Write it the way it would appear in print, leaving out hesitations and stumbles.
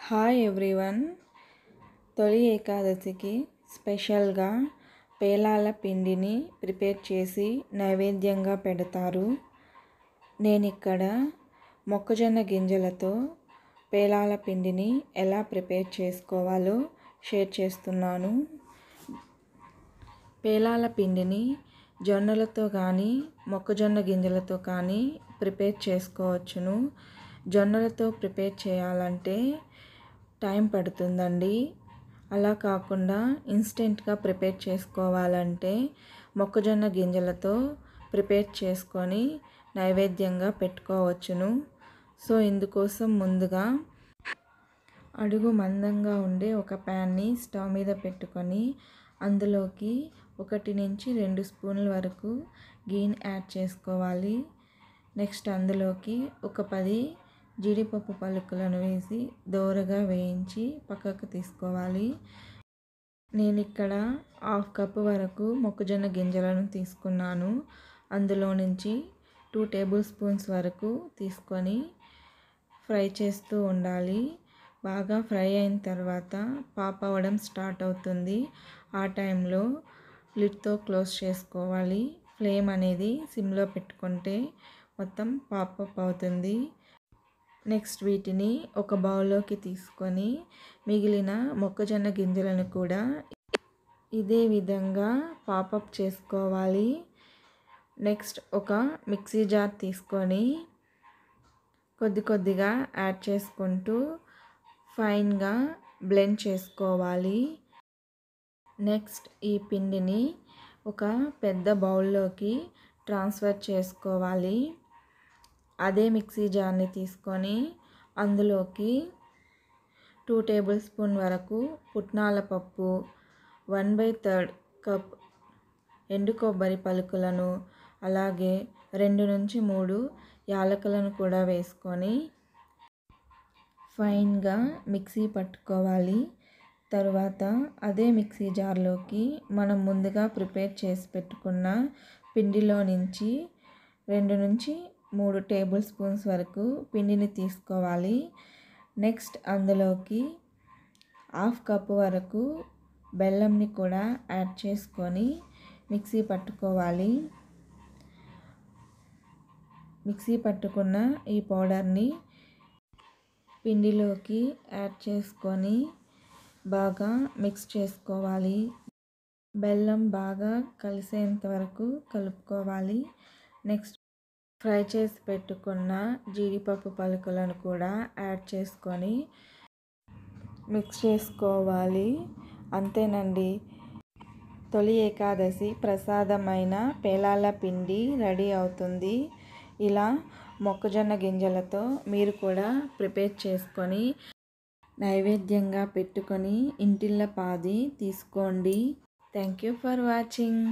Hi everyone. తొలి ఏకాదశికి స్పెషల్గా పేలాల పిండిని ప్రిపేర్ చేసి నైవేద్యంగా పెడతారు. నేను ఇక్కడ మొక్కజొన్న గింజలతో పేలాల పిండిని ఎలా ప్రిపేర్ చేసుకోవాలో షేర్ చేస్తున్నాను. పేలాల పిండిని జొన్నలతో కానీ మొక్కజొన్న గింజలతో కానీ ప్రిపేర్ చేసుకోవచ్చును. జొన్నలతో ప్రిపేర్ చేయాలంటే టైం పడుతుందండి. అలా కాకుండా ఇన్స్టెంట్గా ప్రిపేర్ చేసుకోవాలంటే మొక్కజొన్న గింజలతో ప్రిపేర్ చేసుకొని నైవేద్యంగా పెట్టుకోవచ్చును. సో ఇందుకోసం ముందుగా అడుగు మందంగా ఉండే ఒక ప్యాన్ని స్టవ్ మీద పెట్టుకొని అందులోకి 1 నుంచి 2 స్పూన్ల వరకు గీని యాడ్ చేసుకోవాలి. నెక్స్ట్ అందులోకి ఒక 10 జీడిపప్పు పలుకులను వేసి దోరగా వేయించి పక్కకు తీసుకోవాలి. నేను ఇక్కడ 1/2 కప్పు వరకు మొక్కజొన్న గింజలను తీసుకున్నాను. అందులో నుంచి 2 టేబుల్ స్పూన్స్ వరకు తీసుకొని ఫ్రై చేస్తూ ఉండాలి. బాగా ఫ్రై అయిన తర్వాత పాప్ అవ్వడం స్టార్ట్ అవుతుంది. ఆ టైంలో లిడ్తో క్లోజ్ చేసుకోవాలి. ఫ్లేమ్ అనేది సిమ్లో పెట్టుకుంటే మొత్తం పాపప్ అవుతుంది. నెక్స్ట్ వీటిని ఒక బౌల్లోకి తీసుకొని మిగిలిన మొక్కజొన్న గింజలను కూడా ఇదే విధంగా పాపప్ చేసుకోవాలి. నెక్స్ట్ ఒక మిక్సీ జార్ తీసుకొని కొద్దిగా యాడ్ చేసుకుంటూ ఫైన్గా బ్లెండ్ చేసుకోవాలి. నెక్స్ట్ ఈ పిండిని ఒక పెద్ద బౌల్లోకి ట్రాన్స్ఫర్ చేసుకోవాలి. అదే మిక్సీ జార్ని తీసుకొని అందులోకి 2 టేబుల్ స్పూన్ వరకు పుట్నాల పప్పు, 1/3 కప్ ఎండు కొబ్బరి పలుకులను, అలాగే 2 నుంచి 3 యాలకులను కూడా వేసుకొని ఫైన్గా మిక్సీ పట్టుకోవాలి. తర్వాత అదే మిక్సీ జార్లోకి మనం ముందుగా ప్రిపేర్ చేసి పెట్టుకున్న పిండిలో నుంచి 2 నుంచి 3 టేబుల్ స్పూన్స్ వరకు పిండిని తీసుకోవాలి. నెక్స్ట్ అందులోకి 1/2 కప్పు వరకు బెల్లంని కూడా యాడ్ చేసుకొని మిక్సీ పట్టుకోవాలి. మిక్సీ పట్టుకున్న ఈ పౌడర్ని పిండిలోకి యాడ్ చేసుకొని బాగా మిక్స్ చేసుకోవాలి. బెల్లం బాగా కలిసేంత వరకు కలుపుకోవాలి. నెక్స్ట్ ఫ్రై చేసి పెట్టుకున్న జీడిపప్పు పలుకులను కూడా యాడ్ చేసుకొని మిక్స్ చేసుకోవాలి. అంతేనండి, తొలి ఏకాదశి ప్రసాదమైన పేలాల పిండి రెడీ అవుతుంది. ఇలా మొక్కజొన్న గింజలతో మీరు కూడా ప్రిపేర్ చేసుకొని నైవేద్యంగా పెట్టుకొని ఇంటిల్లపాది తీసుకోండి. Thank you for watching.